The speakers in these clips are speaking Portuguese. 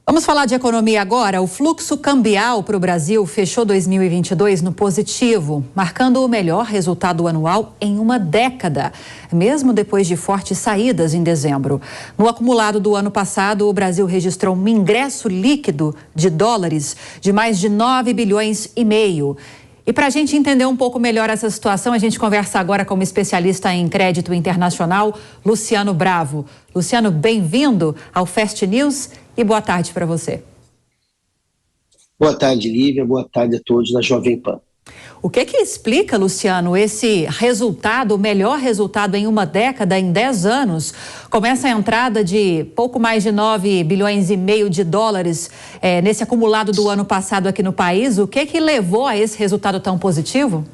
Vamos falar de economia agora. O fluxo cambial para o Brasil fechou 2022 no positivo, marcando o melhor resultado anual em uma década, mesmo depois de fortes saídas em dezembro. No acumulado do ano passado, o Brasil registrou um ingresso líquido de dólares de mais de 9 bilhões e meio. E para a gente entender um pouco melhor essa situação, a gente conversa agora com o especialista em crédito internacional, Luciano Bravo. Luciano, bem-vindo ao Fast News e boa tarde para você. Boa tarde, Lívia. Boa tarde a todos da Jovem Pan. O que explica, Luciano, esse resultado, o melhor resultado em uma década, em 10 anos? Começa a entrada de pouco mais de 9 bilhões e meio de dólares nesse acumulado do ano passado aqui no país. O que levou a esse resultado tão positivo?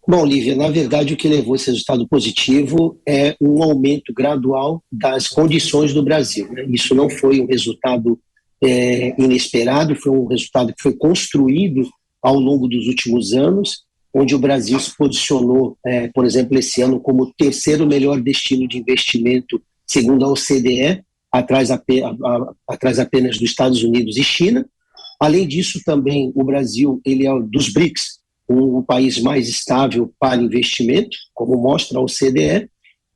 Bom, Lívia, na verdade o que levou esse resultado positivo é um aumento gradual das condições do Brasil, né? Isso não foi um resultado inesperado, foi um resultado que foi construído ao longo dos últimos anos, onde o Brasil se posicionou, por exemplo, esse ano como o terceiro melhor destino de investimento, segundo a OCDE, atrás apenas dos Estados Unidos e China. Além disso, também o Brasil ele é dos BRICS, o país mais estável para investimento, como mostra a OCDE,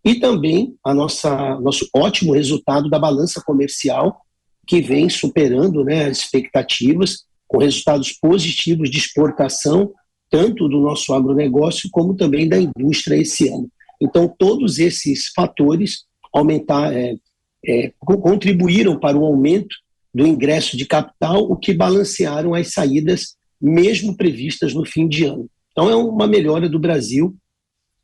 e também nosso ótimo resultado da balança comercial, que vem superando, né, as expectativas, com resultados positivos de exportação, tanto do nosso agronegócio como também da indústria esse ano. Então, todos esses fatores contribuíram para o aumento do ingresso de capital, o que balancearam as saídas mesmo previstas no fim de ano. Então é uma melhora do Brasil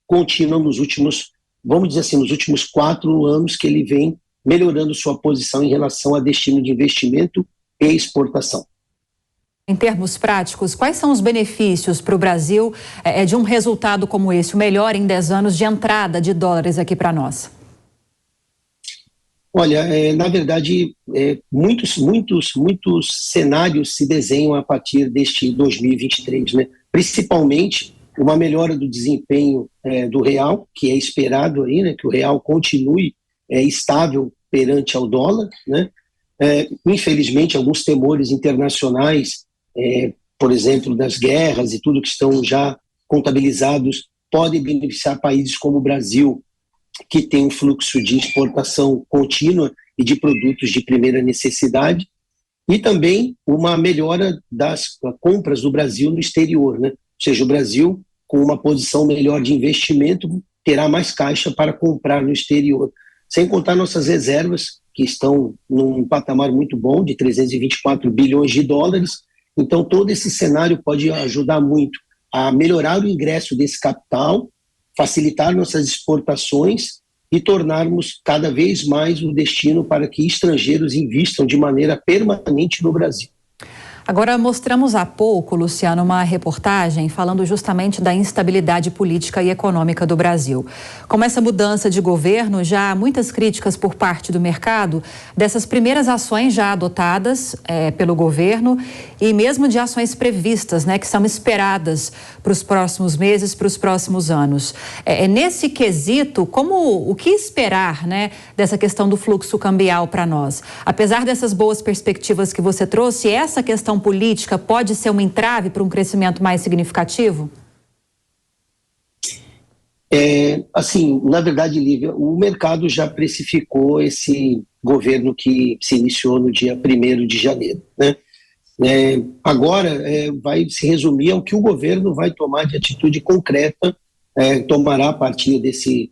contínua nos últimos, vamos dizer assim, nos últimos 4 anos que ele vem melhorando sua posição em relação a destino de investimento e exportação. Em termos práticos, quais são os benefícios para o Brasil de um resultado como esse, o melhor em 10 anos de entrada de dólares aqui para nós? Olha, na verdade, muitos cenários se desenham a partir deste 2023, né? Principalmente uma melhora do desempenho do real, que é esperado aí, né? Que o real continue estável perante ao dólar, né? Infelizmente, alguns temores internacionais, por exemplo, das guerras e tudo que estão já contabilizados, podem beneficiar países como o Brasil, que tem um fluxo de exportação contínua e de produtos de primeira necessidade, e também uma melhora das compras do Brasil no exterior, né? Ou seja, o Brasil, com uma posição melhor de investimento, terá mais caixa para comprar no exterior. Sem contar nossas reservas, que estão num patamar muito bom, de 324 bilhões de dólares. Então, todo esse cenário pode ajudar muito a melhorar o ingresso desse capital, facilitar nossas exportações e tornarmos cada vez mais um destino para que estrangeiros invistam de maneira permanente no Brasil. Agora, mostramos há pouco, Luciano, uma reportagem falando justamente da instabilidade política e econômica do Brasil. Com essa mudança de governo, já há muitas críticas por parte do mercado dessas primeiras ações já adotadas pelo governo e mesmo de ações previstas, né, que são esperadas para os próximos meses, para os próximos anos. Nesse quesito, o que esperar, né, dessa questão do fluxo cambial para nós? Apesar dessas boas perspectivas que você trouxe, essa questão política pode ser um entrave para um crescimento mais significativo? Assim, na verdade, Lívia, o mercado já precificou esse governo que se iniciou no dia 1º de janeiro, né? Agora vai se resumir ao que o governo vai tomar de atitude concreta, tomará a partir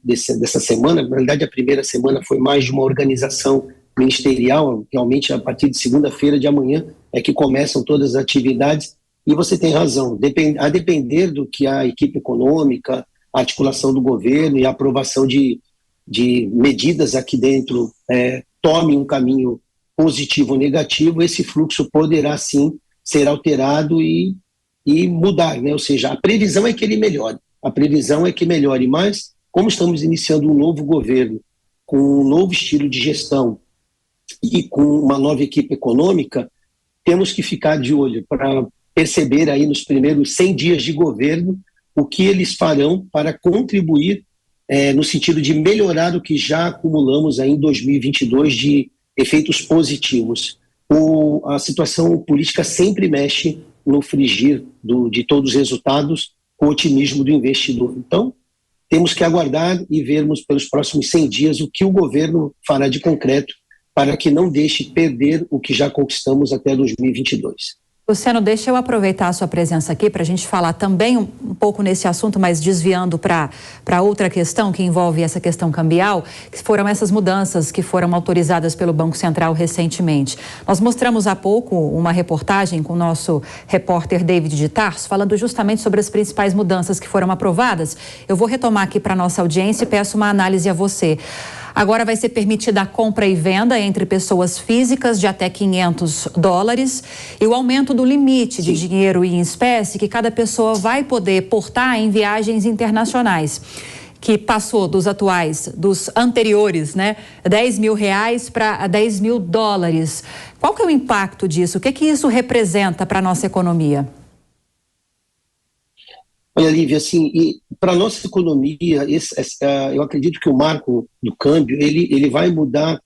dessa semana. Na verdade, a primeira semana foi mais de uma organização ministerial, realmente a partir de segunda-feira de amanhã é que começam todas as atividades, e você tem razão, a depender do que a equipe econômica, a articulação do governo e a aprovação de medidas aqui dentro tome um caminho positivo ou negativo, esse fluxo poderá sim ser alterado e mudar, né? Ou seja, a previsão é que ele melhore, mas como estamos iniciando um novo governo, com um novo estilo de gestão e com uma nova equipe econômica, temos que ficar de olho para perceber aí nos primeiros 100 dias de governo o que eles farão para contribuir no sentido de melhorar o que já acumulamos aí em 2022 de efeitos positivos. A situação política sempre mexe no frigir de todos os resultados com o otimismo do investidor. Então, temos que aguardar e vermos pelos próximos 100 dias o que o governo fará de concreto para que não deixe perder o que já conquistamos até 2022. Luciano, deixa eu aproveitar a sua presença aqui para a gente falar também um pouco nesse assunto, mas desviando para outra questão que envolve essa questão cambial, que foram essas mudanças que foram autorizadas pelo Banco Central recentemente. Nós mostramos há pouco uma reportagem com o nosso repórter David de Tarso, falando justamente sobre as principais mudanças que foram aprovadas. Eu vou retomar aqui para a nossa audiência e peço uma análise a você. Agora vai ser permitida a compra e venda entre pessoas físicas de até $500 e o aumento do limite de dinheiro em espécie que cada pessoa vai poder portar em viagens internacionais, que passou dos anteriores, né, R$10 mil para $10 mil. Qual que é o impacto disso? O que isso representa para a nossa economia? Olha, Lívia, assim, para a nossa economia, eu acredito que o marco do câmbio, ele vai mudar,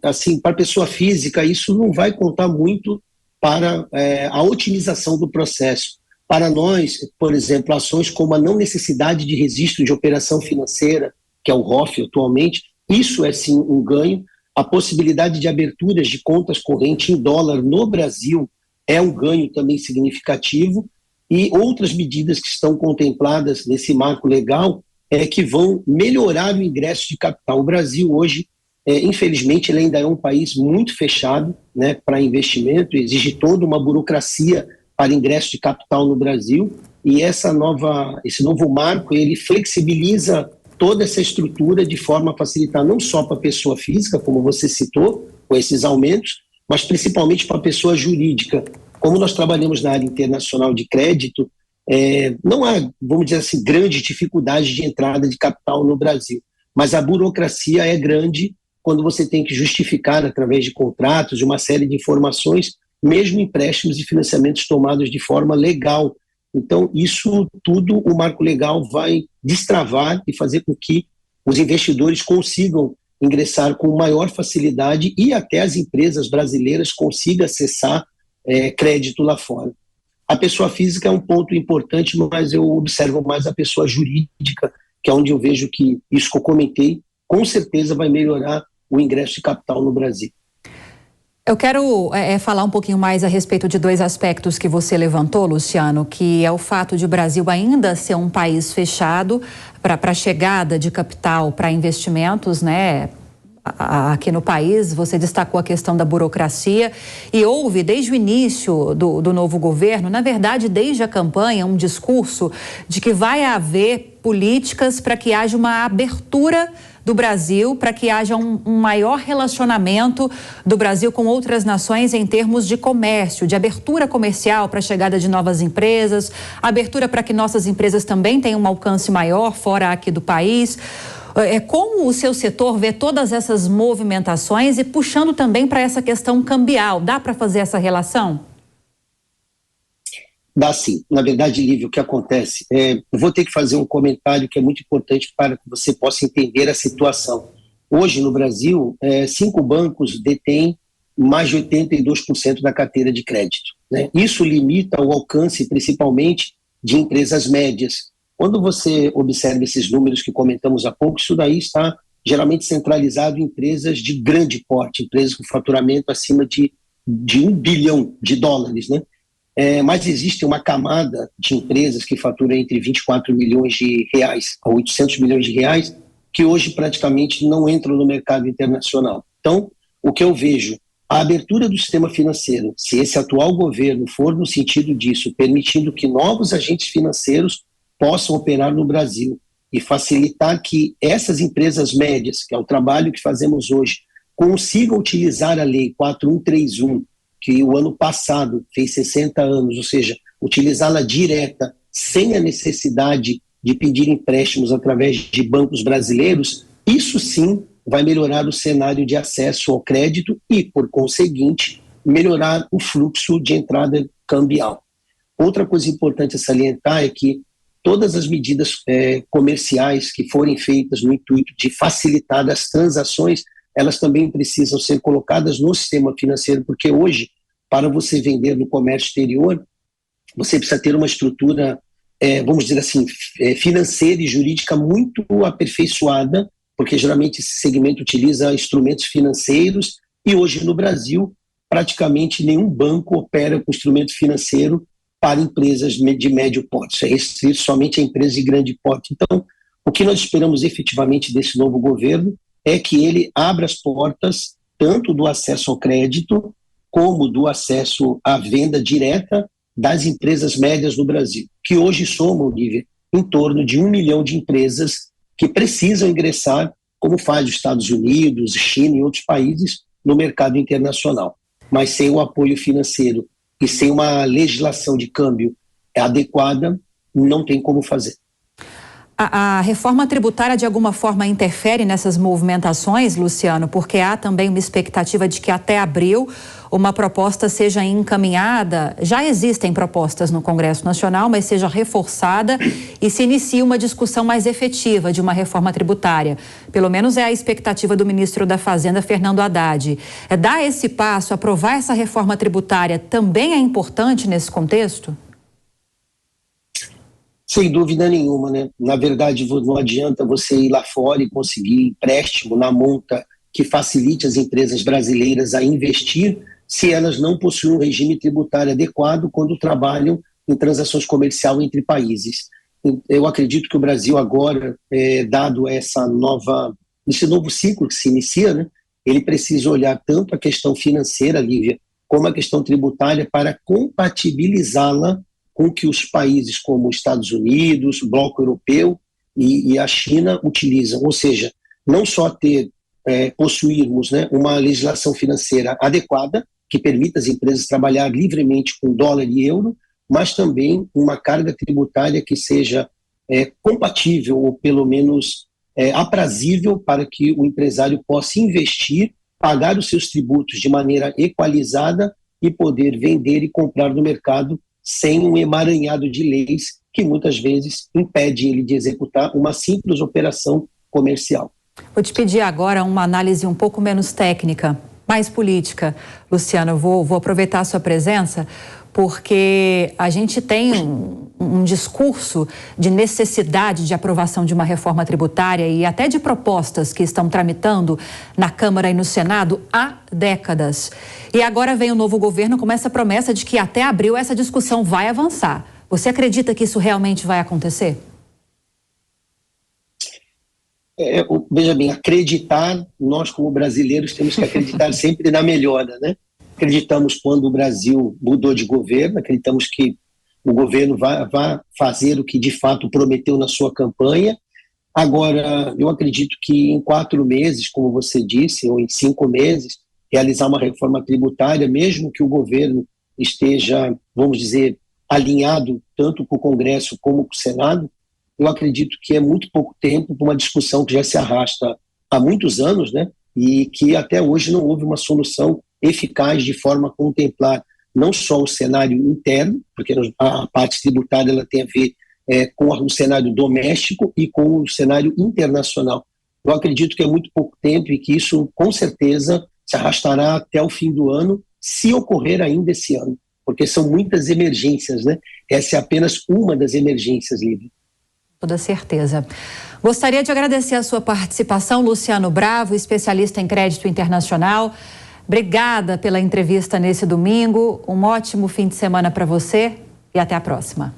assim, para a pessoa física, isso não vai contar muito para a otimização do processo. Para nós, por exemplo, ações como a não necessidade de registro de operação financeira, que é o ROF atualmente, isso é sim um ganho. A possibilidade de aberturas de contas correntes em dólar no Brasil é um ganho também significativo. E outras medidas que estão contempladas nesse marco legal que vão melhorar o ingresso de capital. O Brasil hoje, infelizmente, ele ainda é um país muito fechado, né, para investimento, exige toda uma burocracia para ingresso de capital no Brasil, e esse novo marco, ele flexibiliza toda essa estrutura de forma a facilitar não só para a pessoa física, como você citou, com esses aumentos, mas principalmente para a pessoa jurídica. Como nós trabalhamos na área internacional de crédito, não há, vamos dizer assim, grande dificuldade de entrada de capital no Brasil. Mas a burocracia é grande quando você tem que justificar, através de contratos, de uma série de informações, mesmo empréstimos e financiamentos tomados de forma legal. Então, isso tudo o marco legal vai destravar e fazer com que os investidores consigam ingressar com maior facilidade e até as empresas brasileiras consigam acessar crédito lá fora. A pessoa física é um ponto importante, mas eu observo mais a pessoa jurídica, que é onde eu vejo que isso que eu comentei, com certeza vai melhorar o ingresso de capital no Brasil. Eu quero falar um pouquinho mais a respeito de dois aspectos que você levantou, Luciano, que é o fato de o Brasil ainda ser um país fechado para a chegada de capital para investimentos, né? Aqui no país, você destacou a questão da burocracia e houve desde o início do novo governo, na verdade desde a campanha, um discurso de que vai haver políticas para que haja uma abertura do Brasil, para que haja um maior relacionamento do Brasil com outras nações em termos de comércio, de abertura comercial para a chegada de novas empresas, abertura para que nossas empresas também tenham um alcance maior fora aqui do país. Como o seu setor vê todas essas movimentações e puxando também para essa questão cambial? Dá para fazer essa relação? Dá sim. Na verdade, Lívia, o que acontece? Eu vou ter que fazer um comentário que é muito importante para que você possa entender a situação. Hoje, no Brasil, 5 bancos detêm mais de 82% da carteira de crédito, né? Isso limita o alcance, principalmente, de empresas médias. Quando você observa esses números que comentamos há pouco, isso daí está geralmente centralizado em empresas de grande porte, empresas com faturamento acima de $1 bilhão, né? Mas existe uma camada de empresas que faturam entre 24 milhões de reais a 800 milhões de reais, que hoje praticamente não entram no mercado internacional. Então, o que eu vejo, a abertura do sistema financeiro, se esse atual governo for no sentido disso, permitindo que novos agentes financeiros possam operar no Brasil e facilitar que essas empresas médias, que é o trabalho que fazemos hoje, consigam utilizar a Lei 4131, que o ano passado fez 60 anos, ou seja, utilizá-la direta, sem a necessidade de pedir empréstimos através de bancos brasileiros, isso sim vai melhorar o cenário de acesso ao crédito e, por conseguinte, melhorar o fluxo de entrada cambial. Outra coisa importante a salientar é que todas as medidas comerciais que forem feitas no intuito de facilitar as transações, elas também precisam ser colocadas no sistema financeiro, porque hoje, para você vender no comércio exterior, você precisa ter uma estrutura, vamos dizer assim, financeira e jurídica muito aperfeiçoada, porque geralmente esse segmento utiliza instrumentos financeiros e hoje no Brasil praticamente nenhum banco opera com instrumento financeiro para empresas de médio porte, é restrito somente a empresas de grande porte. Então, o que nós esperamos efetivamente desse novo governo é que ele abra as portas tanto do acesso ao crédito como do acesso à venda direta das empresas médias no Brasil, que hoje somam, Lívia, em torno de 1 milhão de empresas que precisam ingressar, como faz os Estados Unidos, China e outros países, no mercado internacional. Mas sem o apoio financeiro e sem uma legislação de câmbio adequada, não tem como fazer. A reforma tributária de alguma forma interfere nessas movimentações, Luciano, porque há também uma expectativa de que até abril uma proposta seja encaminhada. Já existem propostas no Congresso Nacional, mas seja reforçada e se inicie uma discussão mais efetiva de uma reforma tributária. Pelo menos é a expectativa do ministro da Fazenda, Fernando Haddad. Dar esse passo, aprovar essa reforma tributária, também é importante nesse contexto? Sem dúvida nenhuma, né? Na verdade, não adianta você ir lá fora e conseguir empréstimo na monta que facilite as empresas brasileiras a investir se elas não possuem um regime tributário adequado quando trabalham em transações comerciais entre países. Eu acredito que o Brasil agora, dado esse novo ciclo que se inicia, né? Ele precisa olhar tanto a questão financeira, Lívia, como a questão tributária para compatibilizá-la com que os países como os Estados Unidos, o Bloco Europeu e a China utilizam. Ou seja, não só possuirmos, né, uma legislação financeira adequada, que permita às empresas trabalhar livremente com dólar e euro, mas também uma carga tributária que seja compatível ou pelo menos aprazível para que o empresário possa investir, pagar os seus tributos de maneira equalizada e poder vender e comprar no mercado sem um emaranhado de leis que muitas vezes impede ele de executar uma simples operação comercial. Vou te pedir agora uma análise um pouco menos técnica, mais política. Luciano, eu vou aproveitar a sua presença, porque a gente tem um discurso de necessidade de aprovação de uma reforma tributária e até de propostas que estão tramitando na Câmara e no Senado há décadas. E agora vem o novo governo com essa promessa de que até abril essa discussão vai avançar. Você acredita que isso realmente vai acontecer? Veja bem, nós como brasileiros temos que acreditar sempre na melhora, né? Acreditamos quando o Brasil mudou de governo, acreditamos que o governo vai fazer o que de fato prometeu na sua campanha. Agora, eu acredito que em 4 meses, como você disse, ou em 5 meses, realizar uma reforma tributária, mesmo que o governo esteja, vamos dizer, alinhado tanto com o Congresso como com o Senado, eu acredito que é muito pouco tempo para uma discussão que já se arrasta há muitos anos, né? E que até hoje não houve uma solução eficaz de forma a contemplar não só o cenário interno, porque a parte tributária ela tem a ver com o cenário doméstico e com o cenário internacional. Eu acredito que é muito pouco tempo e que isso, com certeza, se arrastará até o fim do ano, se ocorrer ainda esse ano, porque são muitas emergências, né? Essa é apenas uma das emergências, Lívia. Toda certeza. Gostaria de agradecer a sua participação, Luciano Bravo, especialista em crédito internacional. Obrigada pela entrevista nesse domingo. Um ótimo fim de semana para você e até a próxima.